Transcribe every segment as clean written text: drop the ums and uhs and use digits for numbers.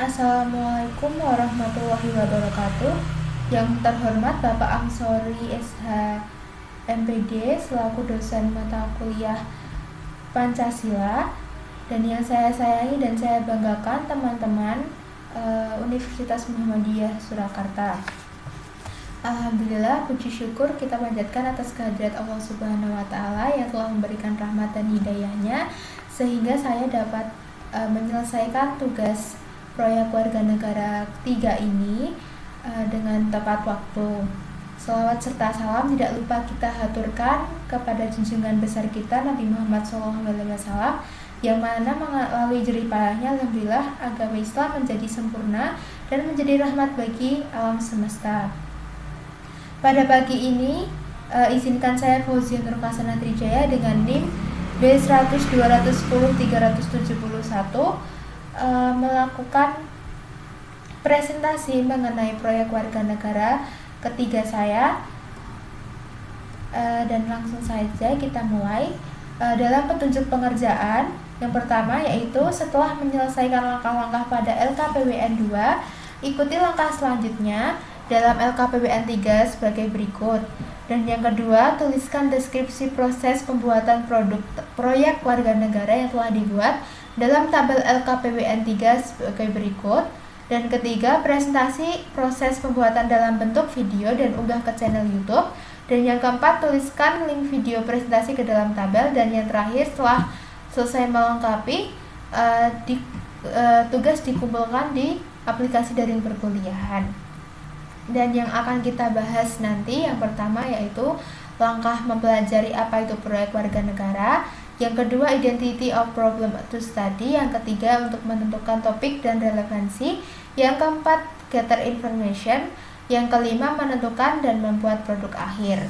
Assalamualaikum warahmatullahi wabarakatuh. Yang terhormat Bapak Amsori SH MPD selaku dosen mata kuliah Pancasila, dan yang saya sayangi dan saya banggakan teman-teman Universitas Muhammadiyah Surakarta. Alhamdulillah, puji syukur kita panjatkan atas kehadirat Allah Subhanahu wa Ta'ala yang telah memberikan rahmat dan hidayahnya sehingga saya dapat menyelesaikan tugas proyek warga negara 3 ini dengan tepat waktu. Selawat serta salam tidak lupa kita haturkan kepada junjungan besar kita Nabi Muhammad SAW, yang mana melalui jerih payahnya alhamdulillah agama Islam menjadi sempurna dan menjadi rahmat bagi alam semesta. Pada pagi ini izinkan saya Fauzia Nur Hasanah Trijaya dengan NIM B100210371 melakukan presentasi mengenai proyek warga negara ketiga saya, dan langsung saja kita mulai. Dalam petunjuk pengerjaan yang pertama yaitu setelah menyelesaikan langkah-langkah pada LKPWN 2, ikuti langkah selanjutnya dalam LKPWN 3 sebagai berikut. Dan yang kedua, tuliskan deskripsi proses pembuatan proyek warga negara yang telah dibuat dalam tabel LKPWN 3 sebagai berikut. Dan ketiga, presentasi proses pembuatan dalam bentuk video dan unggah ke channel YouTube. Dan yang keempat, tuliskan link video presentasi ke dalam tabel. Dan yang terakhir, setelah selesai melengkapi, tugas dikumpulkan di aplikasi daring perkuliahan. Dan yang akan kita bahas nanti yang pertama yaitu langkah mempelajari apa itu proyek warga negara, yang kedua identity of problem to study, yang ketiga untuk menentukan topik dan relevansi, yang keempat gather information, yang kelima menentukan dan membuat produk akhir.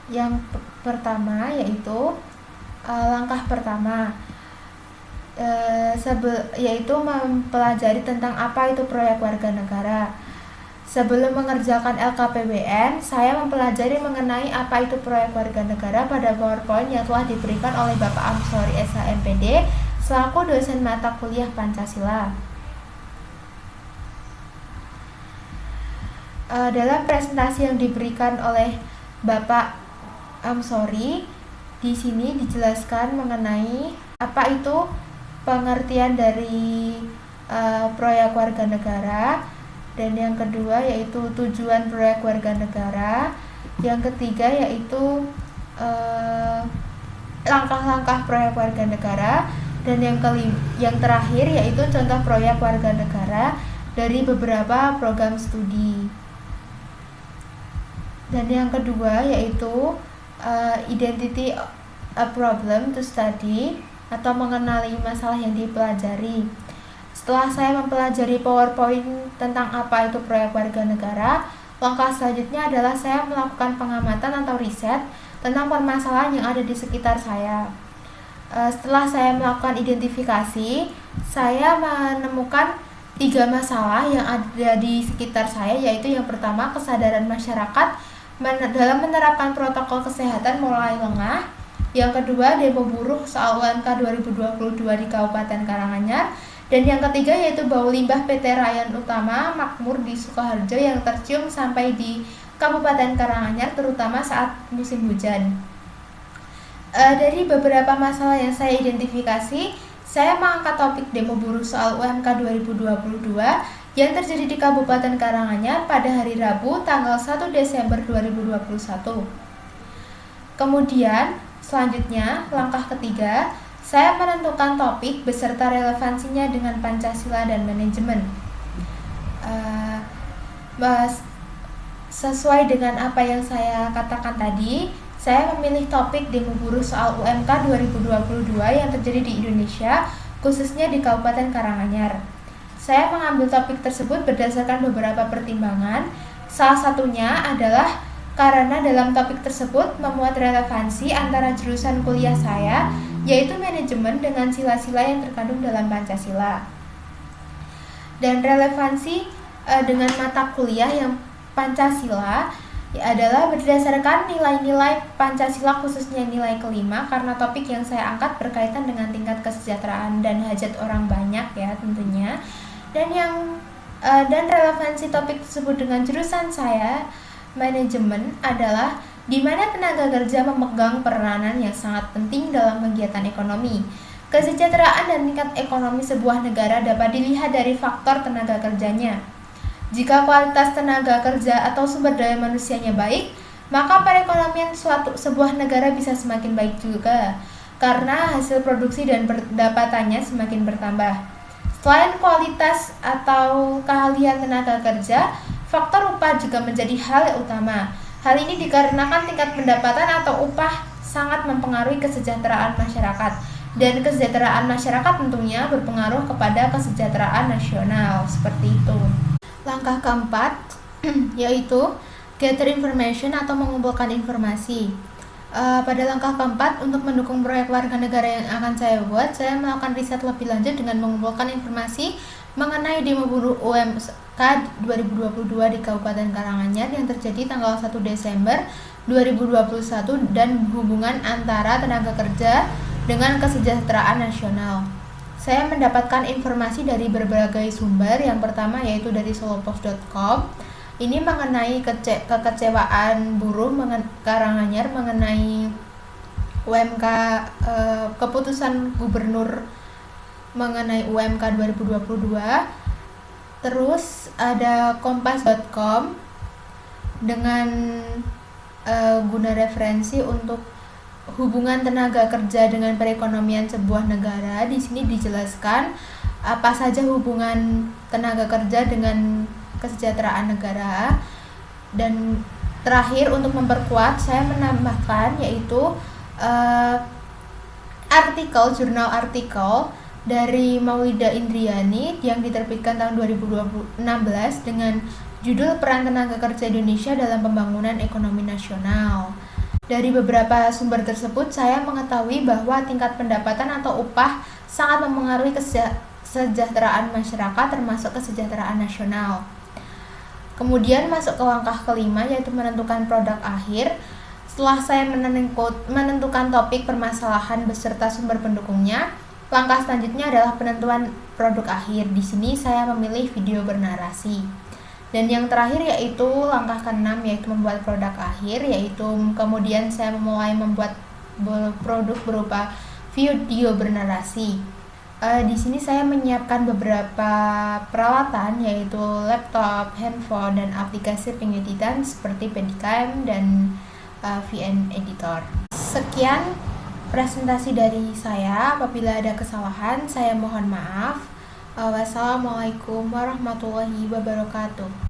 Yang pertama yaitu langkah pertama yaitu mempelajari tentang apa itu proyek warga negara. Sebelum mengerjakan LKPWN, saya mempelajari mengenai apa itu proyek warga negara pada PowerPoint yang telah diberikan oleh Bapak Amsori SH MPD selaku dosen mata kuliah Pancasila. Dalam presentasi yang diberikan oleh Bapak Amsori, di sini dijelaskan mengenai apa itu pengertian dari proyek warga negara, dan yang kedua yaitu tujuan proyek warga negara, yang ketiga yaitu langkah-langkah proyek warga negara, dan yang terakhir yaitu contoh proyek warga negara dari beberapa program studi. Dan yang kedua yaitu identity a problem to study atau mengenali masalah yang dipelajari. Setelah saya mempelajari PowerPoint tentang apa itu proyek warga negara, langkah selanjutnya adalah saya melakukan pengamatan atau riset tentang permasalahan yang ada di sekitar saya. Setelah saya melakukan identifikasi, saya menemukan 3 masalah yang ada di sekitar saya, yaitu yang pertama kesadaran masyarakat dalam menerapkan protokol kesehatan mulai lengah. Yang kedua, demo buruh soal UMK 2022 di Kabupaten Karanganyar. Dan yang ketiga yaitu bau limbah PT Rayon Utama Makmur di Sukoharjo yang tercium sampai di Kabupaten Karanganyar terutama saat musim hujan. Dari beberapa masalah yang saya identifikasi, saya mengangkat topik demo buruh soal UMK 2022 yang terjadi di Kabupaten Karanganyar pada hari Rabu tanggal 1 Desember 2021. Kemudian selanjutnya, langkah ketiga, saya menentukan topik beserta relevansinya dengan Pancasila dan manajemen. Sesuai dengan apa yang saya katakan tadi, saya memilih topik demo buruh soal UMK 2022 yang terjadi di Indonesia, khususnya di Kabupaten Karanganyar. Saya mengambil topik tersebut berdasarkan beberapa pertimbangan. Salah satunya adalah karena dalam topik tersebut memuat relevansi antara jurusan kuliah saya, yaitu manajemen, dengan sila-sila yang terkandung dalam Pancasila. Dan relevansi dengan mata kuliah yang Pancasila adalah berdasarkan nilai-nilai Pancasila, khususnya nilai kelima, karena topik yang saya angkat berkaitan dengan tingkat kesejahteraan dan hajat orang banyak ya tentunya. Dan relevansi topik tersebut dengan jurusan saya, manajemen, adalah di mana tenaga kerja memegang peranan yang sangat penting dalam kegiatan ekonomi. Kesejahteraan dan tingkat ekonomi sebuah negara dapat dilihat dari faktor tenaga kerjanya. Jika kualitas tenaga kerja atau sumber daya manusianya baik, maka perekonomian sebuah negara bisa semakin baik juga, karena hasil produksi dan pendapatannya semakin bertambah. Selain kualitas atau keahlian tenaga kerja, faktor upah juga menjadi hal yang utama. Hal ini dikarenakan tingkat pendapatan atau upah sangat mempengaruhi kesejahteraan masyarakat, dan kesejahteraan masyarakat tentunya berpengaruh kepada kesejahteraan nasional, seperti itu. Langkah keempat yaitu gather information atau mengumpulkan informasi. Pada langkah keempat, untuk mendukung proyek warga negara yang akan saya buat, saya melakukan riset lebih lanjut dengan mengumpulkan informasi mengenai demo buruh UMK 2022 di Kabupaten Karanganyar yang terjadi tanggal 1 Desember 2021 dan hubungan antara tenaga kerja dengan kesejahteraan nasional. Saya mendapatkan informasi dari berbagai sumber. Yang pertama yaitu dari solopos.com. Ini mengenai kekecewaan buruh Karanganyar mengenai UMK, keputusan gubernur mengenai UMK 2022. Terus ada kompas.com dengan guna referensi untuk hubungan tenaga kerja dengan perekonomian sebuah negara. Di sini dijelaskan apa saja hubungan tenaga kerja dengan kesejahteraan negara. Dan terakhir, untuk memperkuat, saya menambahkan yaitu jurnal artikel dari Maulida Indriani yang diterbitkan tahun 2016 dengan judul Peran Tenaga Kerja Indonesia dalam Pembangunan Ekonomi Nasional. Dari beberapa sumber tersebut, saya mengetahui bahwa tingkat pendapatan atau upah sangat mempengaruhi kesejahteraan masyarakat, termasuk kesejahteraan nasional. Kemudian masuk ke langkah kelima, yaitu menentukan produk akhir. Setelah saya menentukan topik permasalahan beserta sumber pendukungnya, langkah selanjutnya adalah penentuan produk akhir. Di sini saya memilih video bernarasi. Dan yang terakhir yaitu langkah ke-6, yaitu membuat produk akhir, yaitu kemudian saya mulai membuat produk berupa video bernarasi. Di sini saya menyiapkan beberapa peralatan, yaitu laptop, handphone, dan aplikasi pengeditan seperti Pedicam dan VN Editor. Sekian presentasi dari saya. Apabila ada kesalahan, saya mohon maaf. Wassalamualaikum warahmatullahi wabarakatuh.